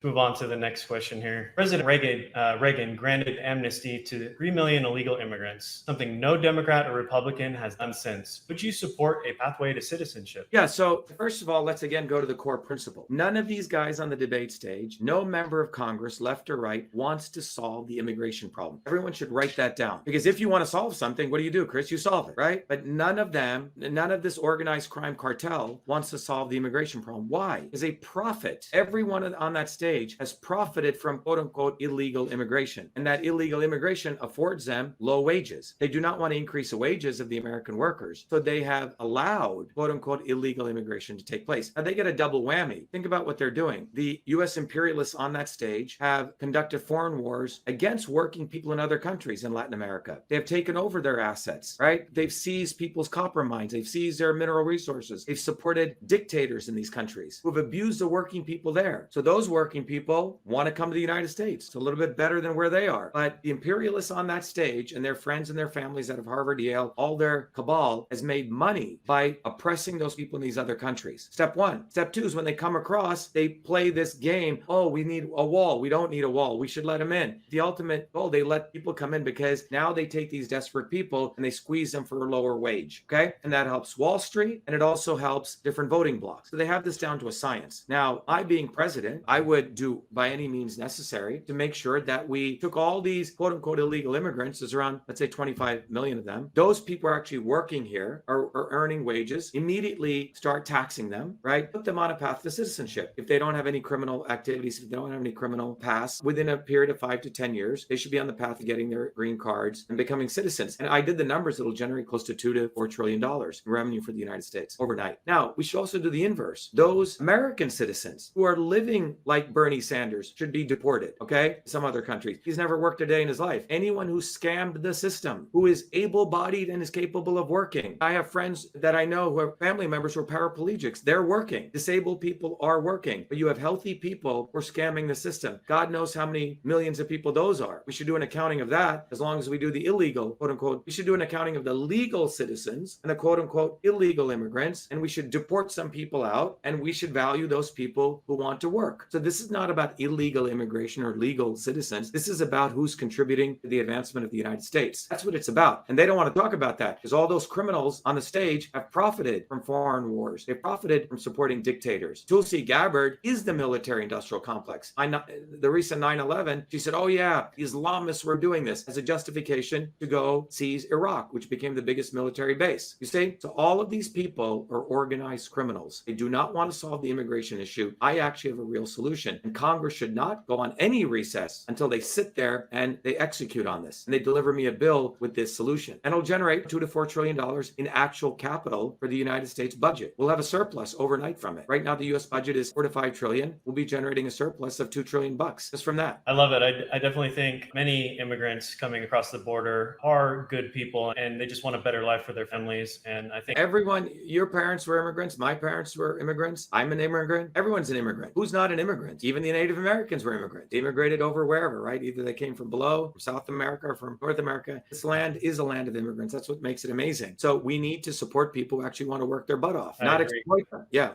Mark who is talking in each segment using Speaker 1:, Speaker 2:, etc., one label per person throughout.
Speaker 1: Move on to the next question here. President Reagan granted amnesty to 3 million illegal immigrants, something no Democrat or Republican has done since. Would you support a pathway to citizenship?
Speaker 2: Yeah, so first of all, let's again go to the core principle. None of these guys on the debate stage, no member of Congress, left or right, wants to solve the immigration problem. Everyone should write that down. Because if you want to solve something, what do, Chris? You solve it, right? But none of them, none of this organized crime cartel wants to solve the immigration problem. Why? Because they profit. Everyone on that stage has profited from quote unquote illegal immigration. And that illegal immigration affords them low wages. They do not want to increase the wages of the American workers. So they have allowed quote unquote illegal immigration to take place. Now they get a double whammy. Think about what they're doing. The US imperialists on that stage have conducted foreign wars against working people in other countries in Latin America. They have taken over their assets, right? They've seized people's copper mines. They've seized their mineral resources. They've supported dictators in these countries who have abused the working people there. So those working people want to come to the United States. It's a little bit better than where they are. But the imperialists on that stage and their friends and their families out of Harvard, Yale, all their cabal has made money by oppressing those people in these other countries. Step one. Step two is when they come across, they play this game. Oh, we need a wall. We don't need a wall. We should let them in. The ultimate goal, they let people come in because now they take these desperate people and they squeeze them for a lower wage. Okay. And that helps Wall Street and it also helps different voting blocks. So they have this down to a science. Now, I being president, I would do by any means necessary to make sure that we took all these quote unquote illegal immigrants, there's around, let's say 25 million of them. Those people are actually working here, are earning wages, immediately start taxing them, right? Put them on a path to citizenship. If they don't have any criminal activities, if they don't have any criminal past, within a period of 5 to 10 years, they should be on the path to getting their green cards and becoming citizens. And I did the numbers, it'll generate close to $2 to $4 trillion in revenue for the United States overnight. Now, we should also do the inverse. Those American citizens who are living like Bernie Sanders should be deported, okay? Some other countries. He's never worked a day in his life. Anyone who scammed the system, who is able-bodied and is capable of working. I have friends that I know who have family members who are paraplegics. They're working. Disabled people are working. But you have healthy people who are scamming the system. God knows how many millions of people those are. We should do an accounting of that as long as we do the illegal, quote-unquote. We should do an accounting of the legal citizens and the quote-unquote illegal immigrants, and we should deport some people out, and we should value those people who want to work. So this is not about illegal immigration or legal citizens. This is about who's contributing to the advancement of the United States. That's what it's about. And they don't want to talk about that because all those criminals on the stage have profited from foreign wars. They profited from supporting dictators. Tulsi Gabbard is the military-industrial complex. The recent 9/11, she said, oh yeah, the Islamists were doing this as a justification to go seize Iraq, which became the biggest military base. You see? So all of these people are organized criminals. They do not want to solve the immigration issue. I actually have a real solution. And Congress should not go on any recess until they sit there and they execute on this. And they deliver me a bill with this solution. And it'll generate $2 to $4 trillion in actual capital for the United States budget. We'll have a surplus overnight from it. Right now, the US budget is $4 to $5 trillion. We'll be generating a surplus of $2 trillion just from that.
Speaker 1: I love it. I definitely think many immigrants coming across the border are good people and they just want a better life for their families. And I think
Speaker 2: everyone, your parents were immigrants. My parents were immigrants. I'm an immigrant. Everyone's an immigrant. Who's not an immigrant? Even the Native Americans were immigrants. They immigrated over wherever, right? Either they came from below, from South America, or from North America. This land is a land of immigrants. That's what makes it amazing. So we need to support people who actually want to work their butt off, not exploit them. Yeah.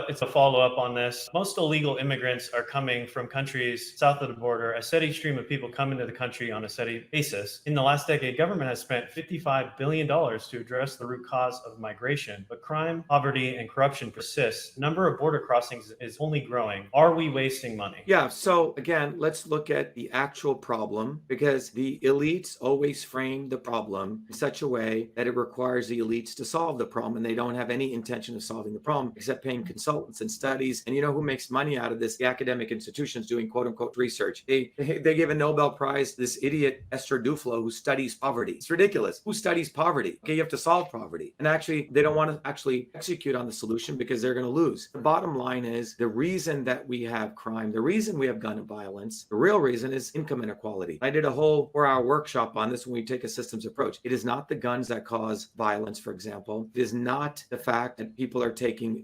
Speaker 1: It's a follow-up on this. Most illegal immigrants are coming from countries south of the border. A steady stream of people come into the country on a steady basis. In the last decade, government has spent $55 billion to address the root cause of migration, but crime, poverty, and corruption persist. The number of border crossings is only growing. Are we wasting money?
Speaker 2: Yeah. So again, let's look at the actual problem, because the elites always frame the problem in such a way that it requires the elites to solve the problem, and they don't have any intention of solving the problem except paying consultants and studies. And you know who makes money out of this? The academic institutions doing quote unquote research. They give a Nobel Prize to this idiot Esther Duflo who studies poverty. It's ridiculous. Who studies poverty? Okay, you have to solve poverty. And actually, they don't want to actually execute on the solution because they're going to lose. The bottom line is the reason that we have crime, the reason we have gun violence, the real reason is income inequality. I did a whole 4-hour workshop on this when we take a systems approach. It is not the guns that cause violence, for example. It is not the fact that people are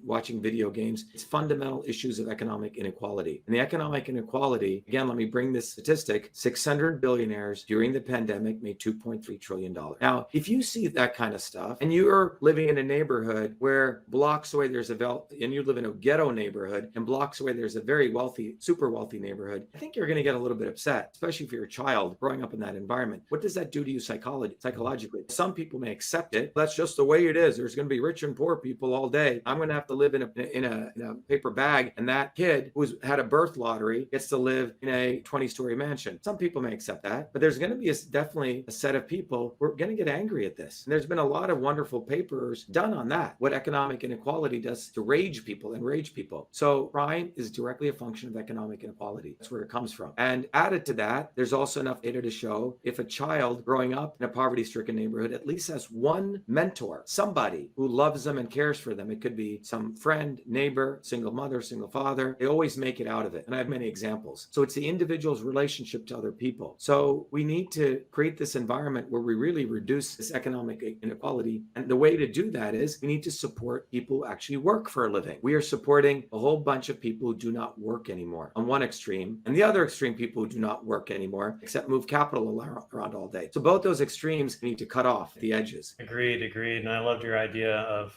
Speaker 2: watching video games. It's fundamental issues of economic inequality. And the economic inequality, again, let me bring this statistic, 600 billionaires during the pandemic made $2.3 trillion. Now, if you see that kind of stuff and you're living in a neighborhood where blocks away and you live in a ghetto neighborhood and blocks away there's a very wealthy wealthy, super wealthy neighborhood, I think you're going to get a little bit upset, especially if you're a child growing up in that environment. What does that do to you psychologically? Some people may accept it. That's just the way it is. There's going to be rich and poor people all day. I'm going to have to live in a paper bag, and that kid who's had a birth lottery gets to live in a 20-story mansion. Some people may accept that, but there's going to be definitely a set of people who are going to get angry at this. And there's been a lot of wonderful papers done on that, what economic inequality does to enrage people. So crime is directly a function of economic inequality. That's where it comes from. And added to that, there's also enough data to show if a child growing up in a poverty-stricken neighborhood at least has one mentor, somebody who loves them and cares for them. It could be some friend, neighbor, single mother, single father. They always make it out of it. And I have many examples. So it's the individual's relationship to other people. So we need to create this environment where we really reduce this economic inequality. And the way to do that is we need to support people who actually work for a living. We are supporting a whole bunch of people who do not work anymore on one extreme, and the other extreme, people who do not work anymore except move capital around all day. So both those extremes need to cut off the edges.
Speaker 1: Agreed. And I loved your idea of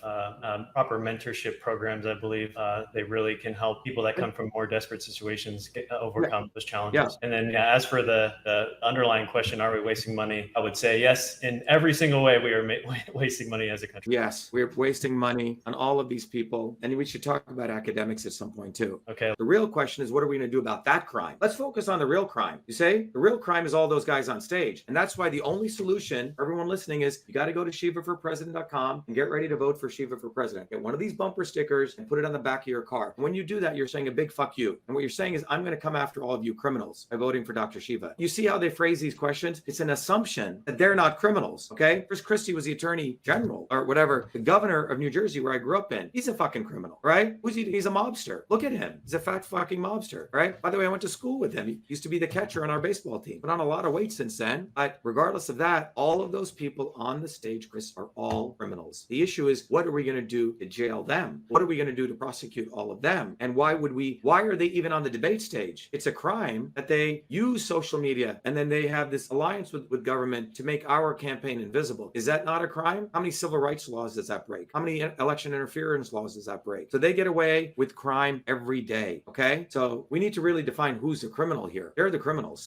Speaker 1: proper mentorship programs. I believe they really can help people that come from more desperate situations overcome those challenges. Yeah. And then as for the underlying question, are we wasting money? I would say yes, in every single way we are wasting money as a country.
Speaker 2: Yes, we're wasting money on all of these people. And we should talk about academics at some point too.
Speaker 1: Okay.
Speaker 2: The real question is, what are we going to do about that crime? Let's focus on the real crime. You say the real crime is all those guys on stage. And that's why the only solution for everyone listening is you got to go to shivaforpresident.com and get ready to vote for Shiva for President. Get one of these bumper stickers and put it on the back of your car. And when you do that, you're saying a big fuck you. And what you're saying is, I'm going to come after all of you criminals by voting for Dr. Shiva. You see how they phrase these questions? It's an assumption that they're not criminals. Okay. Chris Christie was the attorney general or whatever, the governor of New Jersey, where I grew up in. He's a fucking criminal, right? Who's he? He's a mobster. Look at him. He's a fat fucking mobster, right? By the way, I went to school with him. He used to be the catcher on our baseball team. Put on a lot of weight since then. But regardless of that, all of those people on the stage, Chris, are all criminals. The issue is, what are we going to do to jail them? What are we going to do to prosecute all of them? And why are they even on the debate stage? It's a crime that they use social media and then they have this alliance with government to make our campaign invisible. Is that not a crime? How many civil rights laws does that break? How many election interference laws does that break? So they get away with crime every day. Okay. So we need to really define who's the criminal here. They're the criminals.